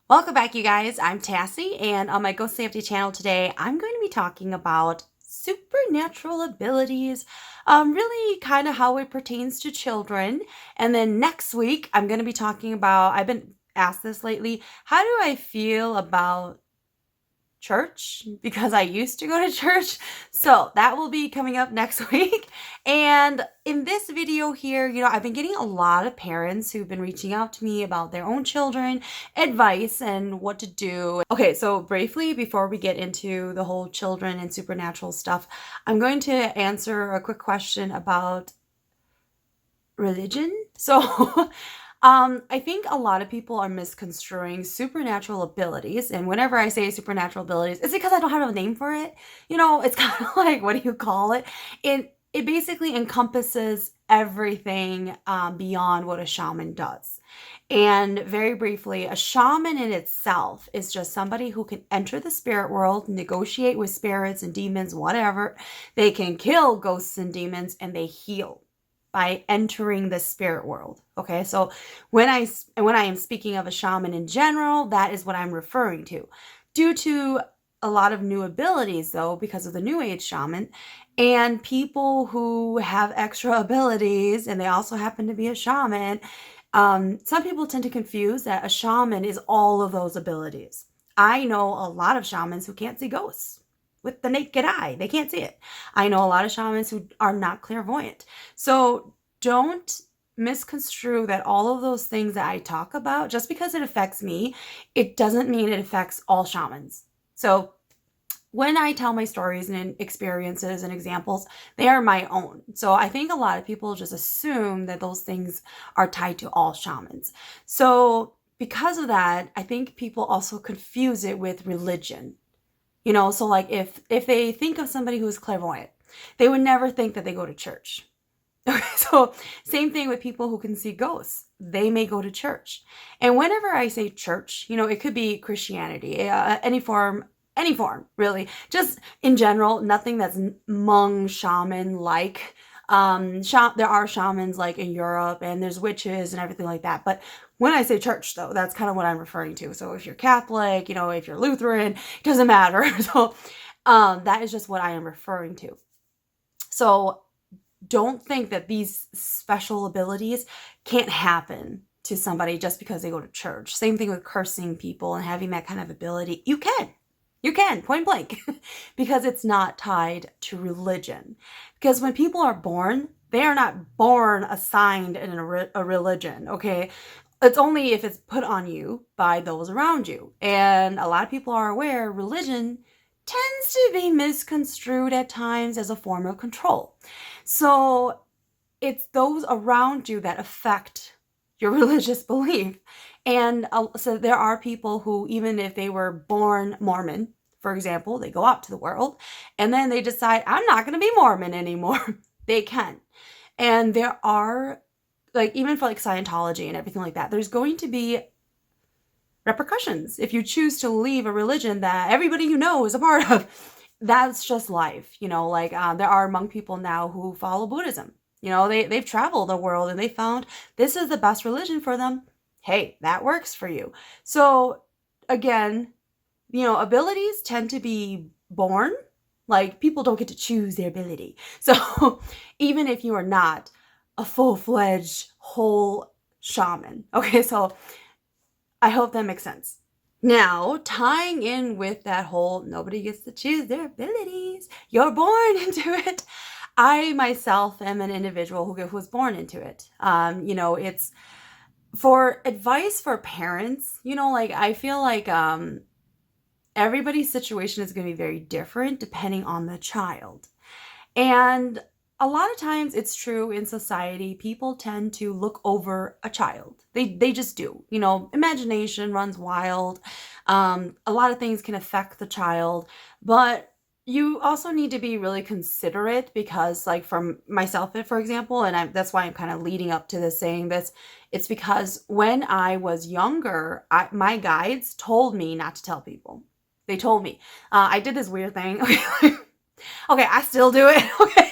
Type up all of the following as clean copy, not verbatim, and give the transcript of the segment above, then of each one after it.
Welcome back, you guys. I'm Tassie, and on my Ghost Safety channel today, I'm going to be talking about supernatural abilities, really kind of how it pertains to children. And then next week, I'm going to be talking about, I've been asked this lately, how do I feel about church because I used to go to church. So that will be coming up next week. And in this video here, I've been getting a lot of parents who've been reaching out to me about their own children, advice, and what to do. Okay, so briefly, before we get into the whole children and supernatural stuff, I'm going to answer a quick question about religion. So I think a lot of people are misconstruing supernatural abilities. And whenever I say supernatural abilities, it's because I don't have a name for it. It's kind of like, what do you call it? It basically encompasses everything beyond what a shaman does. And very briefly, a shaman in itself is just somebody who can enter the spirit world, negotiate with spirits and demons, whatever. They can kill ghosts and demons, and they heal by entering the spirit world. Okay, so when I am speaking of a shaman in general, that is what I'm referring to. Due to a lot of new abilities, though, because of the new age shaman, and people who have extra abilities, and they also happen to be a shaman, some people tend to confuse that a shaman is all of those abilities. I know a lot of shamans who can't see ghosts with the naked eye. They can't see it. I know a lot of shamans who are not clairvoyant. So don't misconstrue that all of those things that I talk about, just because it affects me, it doesn't mean it affects all shamans. So when I tell my stories and experiences and examples, they are my own. So I think a lot of people just assume that those things are tied to all shamans. So because of that, I think people also confuse it with religion. So like if they think of somebody who is clairvoyant, they would never think that they go to church. So same thing with people who can see ghosts. They may go to church. And whenever I say church, it could be Christianity, any form, really. Just in general, nothing that's Hmong shaman like. There are shamans like in Europe, and there's witches and everything like that. But when I say church, though, that's kind of what I'm referring to. So if you're Catholic, if you're Lutheran, it doesn't matter. So that is just what I am referring to. So don't think that these special abilities can't happen to somebody just because they go to church. Same thing with cursing people and having that kind of ability. You can, point blank, because it's not tied to religion. Because when people are born, they are not born assigned in a religion, okay? It's only if it's put on you by those around you. And a lot of people are aware religion tends to be misconstrued at times as a form of control. So it's those around you that affect your religious belief. And so there are people who, even if they were born Mormon, for example, they go out to the world and then they decide, I'm not going to be Mormon anymore. They can. And there are, like, even for like Scientology and everything like that, there's going to be repercussions if you choose to leave a religion that everybody is a part of. That's just life, there are Hmong people now who follow Buddhism. They've traveled the world and they found this is the best religion for them. Hey, that works for you. So again, abilities tend to be born. Like, people don't get to choose their ability. So even if you are not a full-fledged whole shaman, okay, so I hope that makes sense. Now, tying in with that whole nobody gets to choose their abilities, you're born into it. I myself am an individual who was born into it. It's for advice for parents, I feel like everybody's situation is going to be very different depending on the child. And a lot of times it's true in society, people tend to look over a child. They just do. Imagination runs wild. A lot of things can affect the child, but you also need to be really considerate because, like, from myself, for example, and that's why I'm kind of leading up to this saying this, it's because when I was younger, my guides told me not to tell people. They told me. I did this weird thing. Okay, I still do it. Okay.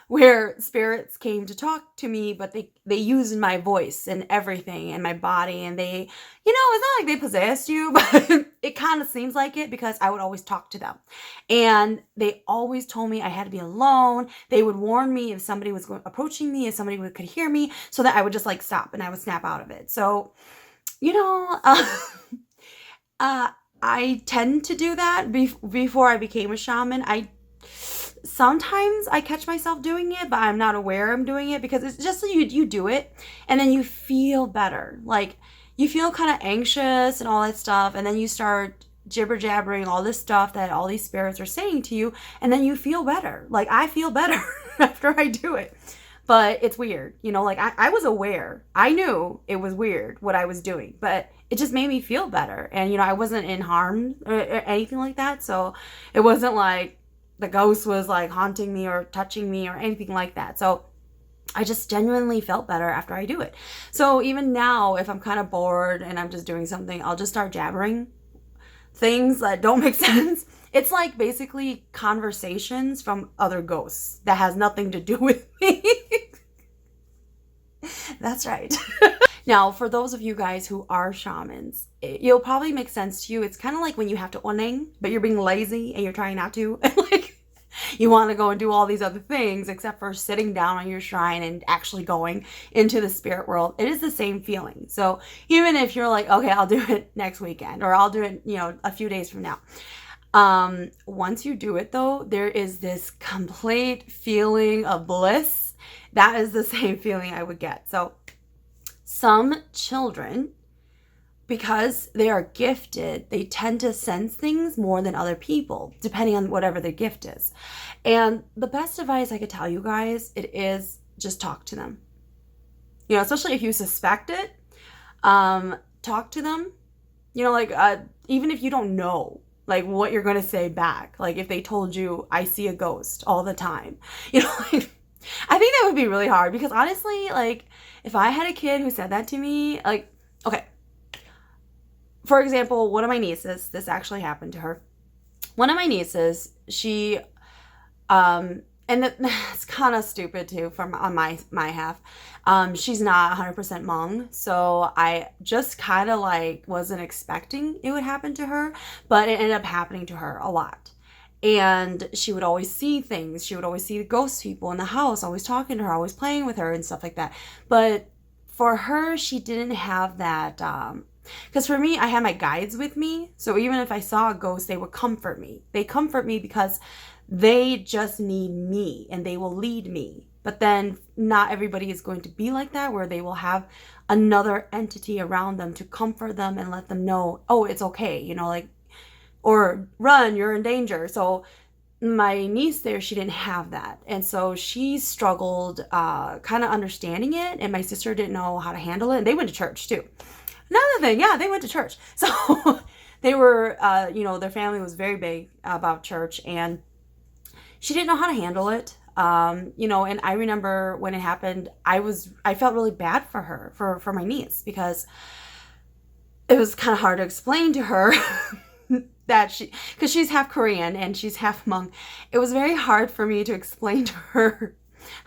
where spirits came to talk to me, but they used my voice and everything and my body, and they, it's not like they possessed you, but it kind of seems like it because I would always talk to them, and they always told me I had to be alone. They would warn me if somebody was approaching me, if somebody could hear me, so that I would just like stop and I would snap out of it. So, you know, I tend to do that before I became a shaman. Sometimes I catch myself doing it, but I'm not aware I'm doing it because it's just you do it and then you feel better. Like you feel kind of anxious and all that stuff, and then you start jibber jabbering all this stuff that all these spirits are saying to you, and then you feel better. Like I feel better after I do it. But it's weird, like I was aware. I knew it was weird what I was doing, but it just made me feel better. And, I wasn't in harm or anything like that. So it wasn't like the ghost was like haunting me or touching me or anything like that. So I just genuinely felt better after I do it. So even now, if I'm kind of bored and I'm just doing something, I'll just start jabbering things that don't make sense. It's like basically conversations from other ghosts that has nothing to do with me. That's right. Now, for those of you guys who are shamans, it'll probably make sense to you. It's kind of like when you have to oneng, but you're being lazy and you're trying not to. Like, you want to go and do all these other things except for sitting down on your shrine and actually going into the spirit world. It is the same feeling. So even if you're like, okay, I'll do it next weekend or I'll do it, a few days from now. Once you do it though, there is this complete feeling of bliss. That is the same feeling I would get. So some children, because they are gifted, they tend to sense things more than other people, depending on whatever their gift is. And the best advice I could tell you guys, it is just talk to them. Especially if you suspect it, talk to them. Even if you don't know, like what you're going to say back. Like if they told you, I see a ghost all the time, I think that would be really hard because honestly, like if I had a kid who said that to me, like, okay, for example, one of my nieces, this actually happened to her. One of my nieces, she, and it's kind of stupid too on my half. She's not 100% Hmong, so I just kind of like wasn't expecting it would happen to her, but it ended up happening to her a lot. And she would always see things. She would always see the ghost people in the house, always talking to her, always playing with her and stuff like that. But for her, she didn't have that, because for me, I had my guides with me. So even if I saw a ghost, they would comfort me. They comfort me because they just need me and they will lead me. But then not everybody is going to be like that, where they will have another entity around them to comfort them and let them know, oh, it's okay, or run, you're in danger. So my niece there, she didn't have that. And so she struggled kind of understanding it. And my sister didn't know how to handle it. And they went to church too. Another thing, yeah, they went to church. So they were, their family was very big about church. And she didn't know how to handle it. And I remember when it happened, I felt really bad for her, for my niece, because it was kind of hard to explain to her that because she's half Korean and she's half Hmong. It was very hard for me to explain to her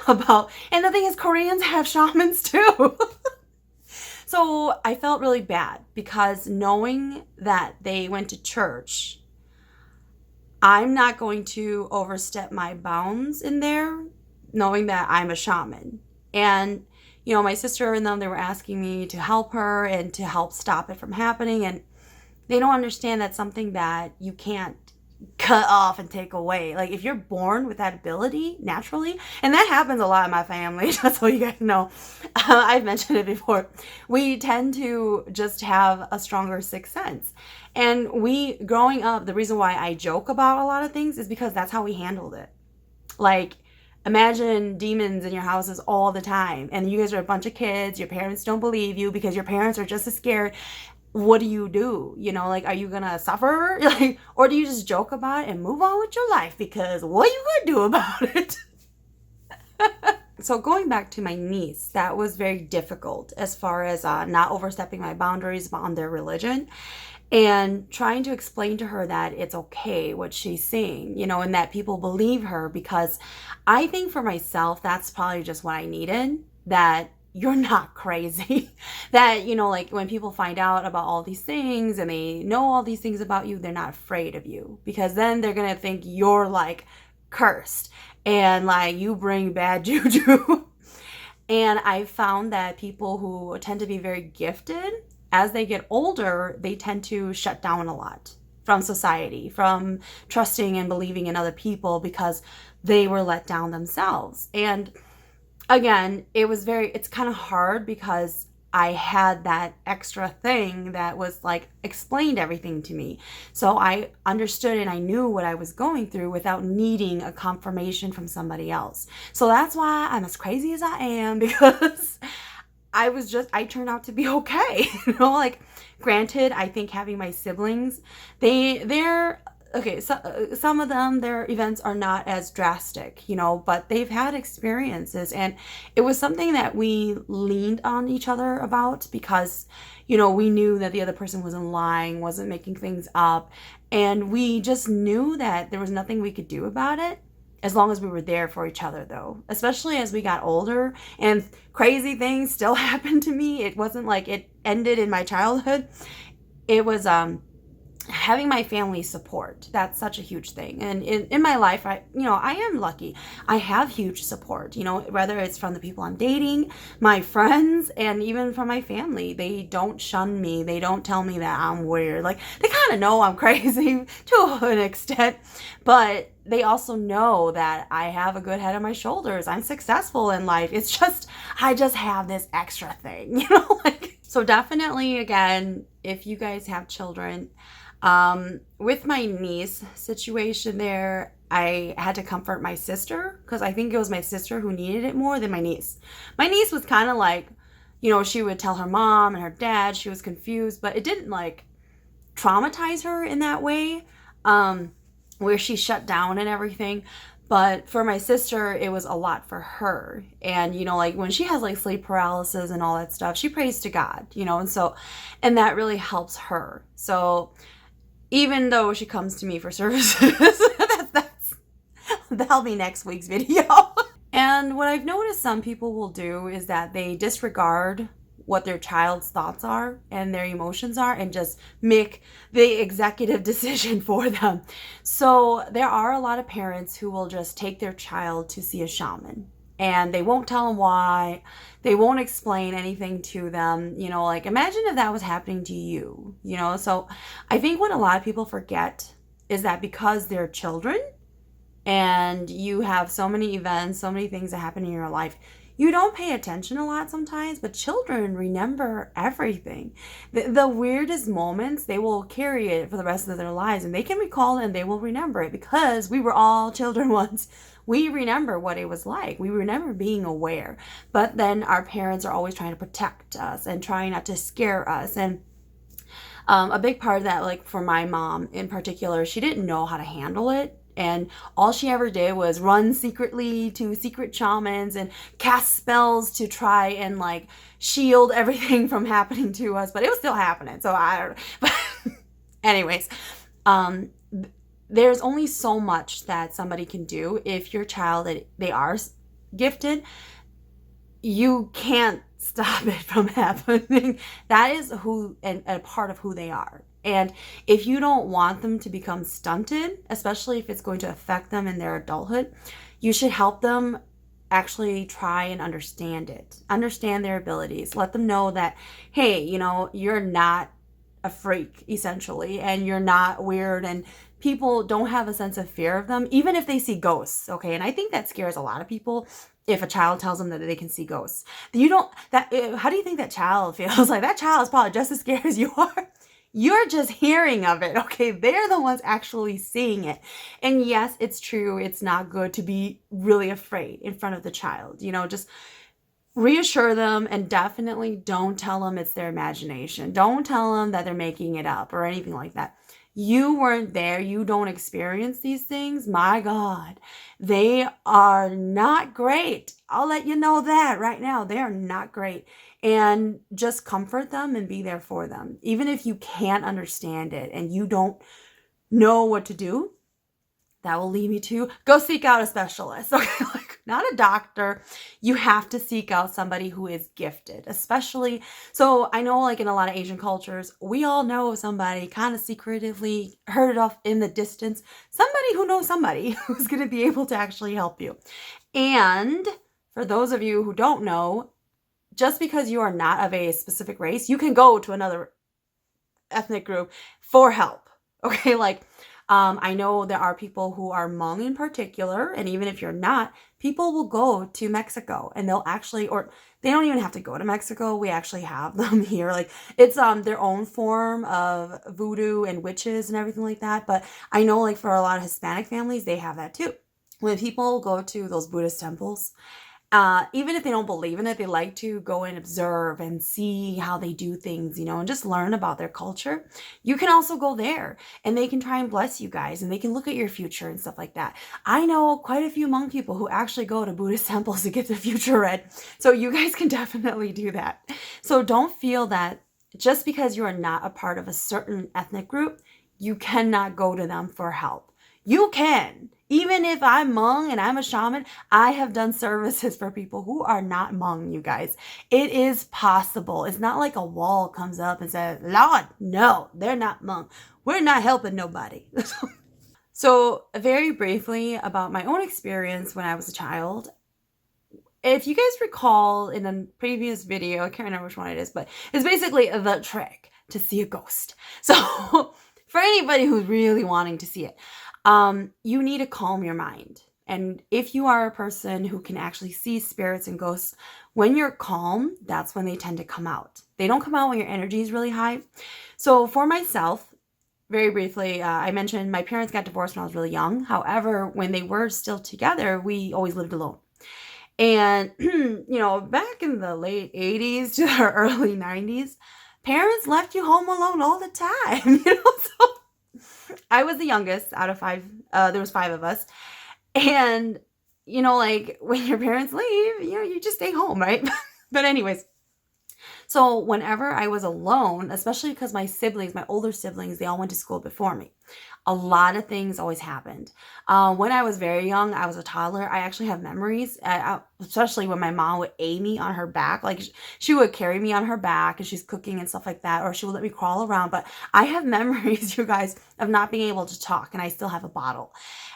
about, and the thing is, Koreans have shamans too. So I felt really bad because knowing that they went to church, I'm not going to overstep my bounds in there, knowing that I'm a shaman. And, my sister and them, they were asking me to help her and to help stop it from happening. And they don't understand that's something that you can't cut off and take away. Like if you're born with that ability naturally, and that happens a lot in my family, just so you guys know, I've mentioned it before, we tend to just have a stronger sixth sense. And growing up, the reason why I joke about a lot of things is because that's how we handled it. Like, imagine demons in your houses all the time, and you guys are a bunch of kids, your parents don't believe you because your parents are just as scared. What do? Are you gonna suffer? Or do you just joke about it and move on with your life? Because what are you gonna do about it? So going back to my niece, that was very difficult as far as not overstepping my boundaries on their religion and trying to explain to her that it's okay what she's seeing, and that people believe her, because I think for myself, that's probably just what I needed, that you're not crazy. That, like when people find out about all these things and they know all these things about you, they're not afraid of you, because then they're going to think you're like cursed and like you bring bad juju. And I found that people who tend to be very gifted, as they get older, they tend to shut down a lot from society, from trusting and believing in other people, because they were let down themselves. And again, it's kind of hard because I had that extra thing that was like explained everything to me. So I understood and I knew what I was going through without needing a confirmation from somebody else. So that's why I'm as crazy as I am, because I turned out to be okay. Like, granted, I think having my siblings, they're okay. So some of them, their events are not as drastic, but they've had experiences, and it was something that we leaned on each other about, because, we knew that the other person wasn't lying, wasn't making things up, and we just knew that there was nothing we could do about it, as long as we were there for each other, though, especially as we got older and crazy things still happened to me. It wasn't like it ended in my childhood. It was having my family support. That's such a huge thing. And in my life, I am lucky. I have huge support, whether it's from the people I'm dating, my friends, and even from my family. They don't shun me. They don't tell me that I'm weird. Like, they kind of know I'm crazy to an extent, but they also know that I have a good head on my shoulders. I'm successful in life. It's just, I just have this extra thing, so definitely, again, if you guys have children, with my niece situation there, I had to comfort my sister, because I think it was my sister who needed it more than my niece. My niece was kind of like, she would tell her mom and her dad she was confused, but it didn't like traumatize her in that way, where she shut down and everything. But for my sister, it was a lot for her. And, like when she has like sleep paralysis and all that stuff, she prays to God, and that really helps her. So even though she comes to me for services, that'll be next week's video. And what I've noticed some people will do is that they disregard what their child's thoughts are and their emotions are and just make the executive decision for them. So there are a lot of parents who will just take their child to see a shaman, and they won't tell them why. They won't explain anything to them. Like, imagine if that was happening to you, So I think what a lot of people forget is that because they're children and you have so many events, so many things that happen in your life, you don't pay attention a lot sometimes, but children remember everything. The weirdest moments, they will carry it for the rest of their lives, and they can recall it and they will remember it, because we were all children once. We remember what it was like. We remember being aware. But then our parents are always trying to protect us and trying not to scare us. And a big part of that, like for my mom in particular, she didn't know how to handle it. And all she ever did was run secretly to secret shamans and cast spells to try and like shield everything from happening to us. But it was still happening. So I don't know. But anyways, there's only so much that somebody can do. If your child, they are gifted, you can't stop it from happening. That is who, and a part of who they are. And if you don't want them to become stunted, especially if it's going to affect them in their adulthood, you should help them actually try and understand it. Understand their abilities. Let them know that, hey, you're not a freak, essentially, and you're not weird, and people don't have a sense of fear of them, even if they see ghosts, okay? And I think that scares a lot of people. If a child tells them that they can see ghosts, how do you think that child feels? Like, that child is probably just as scared as you are. You're just hearing of it, okay? They're the ones actually seeing it. And yes, it's true. It's not good to be really afraid in front of the child. Just reassure them, and definitely don't tell them it's their imagination. Don't tell them that they're making it up or anything like that. you weren't there, you don't experience these things, my God, they are not great. I'll let you know that right now. They are not great. And just comfort them and be there for them. Even if you can't understand it and you don't know what to do, that will lead me to go seek out a specialist. Okay, like not a doctor. You have to seek out somebody who is gifted, especially. So I know, like in a lot of Asian cultures, we all know somebody kind of secretively heard it off in the distance, somebody who knows somebody who's going to be able to actually help you. And for those of you who don't know, just because you are not of a specific race, you can go to another ethnic group for help. Okay, like I know there are people who are Hmong in particular, and even if you're not, people will go to Mexico and they'll actually, or they don't even have to go to Mexico. We actually have them here. Like it's their own form of voodoo and witches and everything like that. But I know like for a lot of Hispanic families, they have that too. When people go to those Buddhist temples, even if they don't believe in it, they like to go and observe and see how they do things, you know, and just learn about their culture. You can also go there and they can try and bless you guys and they can look at your future and stuff like that. I know quite a few Hmong people who actually go to Buddhist temples to get their future read. So you guys can definitely do that. So don't feel that just because you are not a part of a certain ethnic group, you cannot go to them for help. You can. Even if I'm Hmong and I'm a shaman, I have done services for people who are not Hmong, you guys. It is possible. It's not like a wall comes up and says, Lord, no, they're not Hmong. We're not helping nobody. So very briefly about my own experience when I was a child. If you guys recall in a previous video, I can't remember which one it is, but it's basically the trick to see a ghost. So for anybody who's really wanting to see it, you need to calm your mind. And if you are a person who can actually see spirits and ghosts, when you're calm, that's when they tend to come out. They don't come out when your energy is really high. So for myself, very briefly, I mentioned my parents got divorced when I was really young. However, when they were still together, we always lived alone. And, you know, back in the late 80s to the early 90s, parents left you home alone all the time, you know, so I was the youngest out of five. There was five of us. And, you know, like when your parents leave, you know, you just stay home, right? But anyways, so whenever I was alone, especially because my siblings, my older siblings, they all went to school before me, a lot of things always happened. When I was very young, I was a toddler. I actually have memories, especially when my mom would aid me on her back. Like she would carry me on her back and she's cooking and stuff like that, or she would let me crawl around. But I have memories, you guys, of not being able to talk, and I still have a bottle.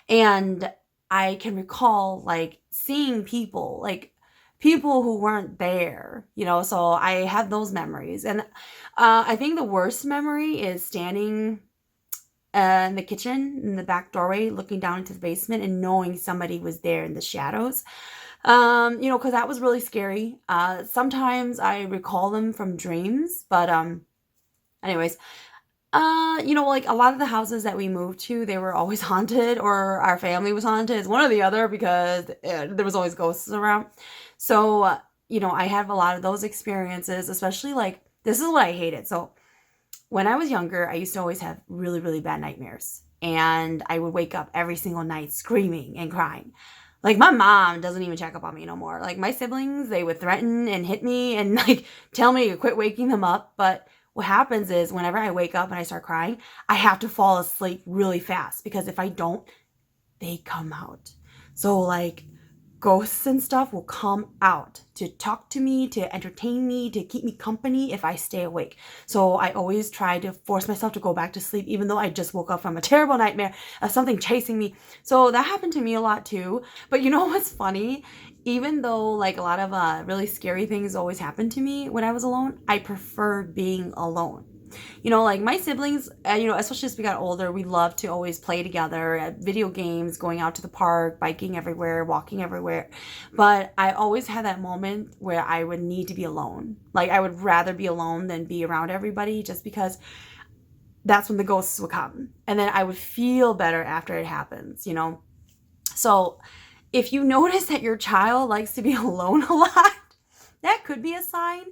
And I can recall like seeing people, like people who weren't there, you know, so I have those memories. And I think the worst memory is standing in the kitchen, in the back doorway, looking down into the basement and knowing somebody was there in the shadows. You know, because that was really scary. Sometimes I recall them from dreams, but anyways, you know, like a lot of the houses that we moved to, they were always haunted, or our family was haunted. It's one or the other because there was always ghosts around. So, you know, I have a lot of those experiences, especially like this is what I hated. So when I was younger, I used to always have really, really bad nightmares. And I would wake up every single night screaming and crying. Like my mom doesn't even check up on me no more. Like my siblings, they would threaten and hit me and like tell me to quit waking them up. But what happens is whenever I wake up and I start crying, I have to fall asleep really fast because if I don't, they come out. So like ghosts and stuff will come out to talk to me, to entertain me, to keep me company if I stay awake. So I always try to force myself to go back to sleep, even though I just woke up from a terrible nightmare of something chasing me. So that happened to me a lot too. But you know what's funny? Even though like a lot of really scary things always happened to me when I was alone, I preferred being alone. You know, like my siblings, you know, especially as we got older, we loved to always play together at video games, going out to the park, biking everywhere, walking everywhere. But I always had that moment where I would need to be alone. Like I would rather be alone than be around everybody just because that's when the ghosts would come. And then I would feel better after it happens, you know. So if you notice that your child likes to be alone a lot, that could be a sign.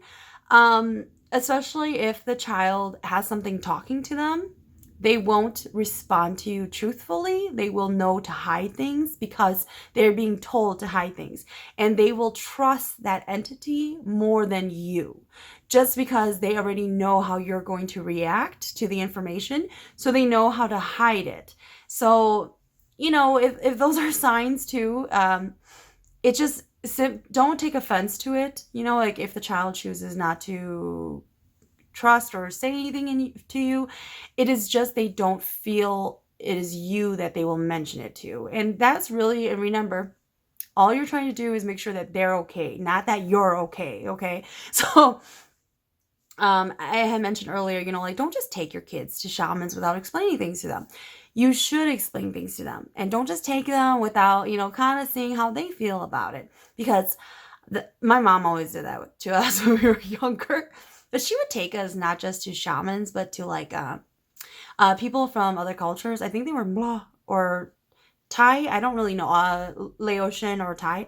Especially if the child has something talking to them, they won't respond to you truthfully. They will know to hide things because they're being told to hide things. And they will trust that entity more than you, just because they already know how you're going to react to the information. So they know how to hide it. So, if those are signs too, it just, don't take offense to it. Like if the child chooses not to trust or say anything to you, it is just they don't feel it is you that they will mention it to. And that's really, and remember, all you're trying to do is make sure that they're okay, not that you're okay. Okay. So I had mentioned earlier, like, don't just take your kids to shamans without explaining things to them. You should explain things to them, and don't just take them without, kind of seeing how they feel about it. Because my mom always did that to us when we were younger. But she would take us not just to shamans, but to like people from other cultures. I think they were Blah or Thai. I don't really know, Laotian or Thai,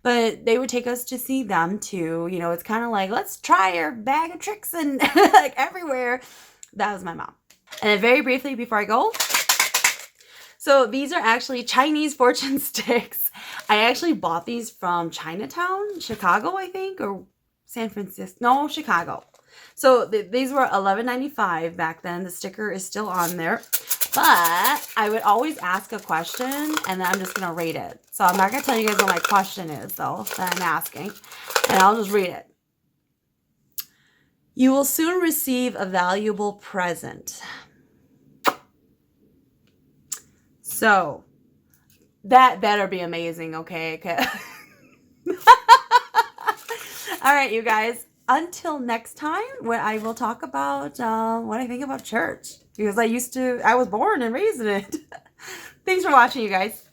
but they would take us to see them too. It's kind of like, let's try your bag of tricks and like everywhere. That was my mom. And then very briefly before I go, so these are actually Chinese fortune sticks. I actually bought these from Chinatown, Chicago, I think, or San Francisco. No, Chicago. So these were $11.95 back then. The sticker is still on there. But I would always ask a question, and then I'm just going to rate it. So I'm not going to tell you guys what my question is, though, that I'm asking. And I'll just read it. You will soon receive a valuable present. So that better be amazing, okay? All right, you guys. Until next time, when I will talk about what I think about church. Because I was born and raised in it. Thanks for watching, you guys.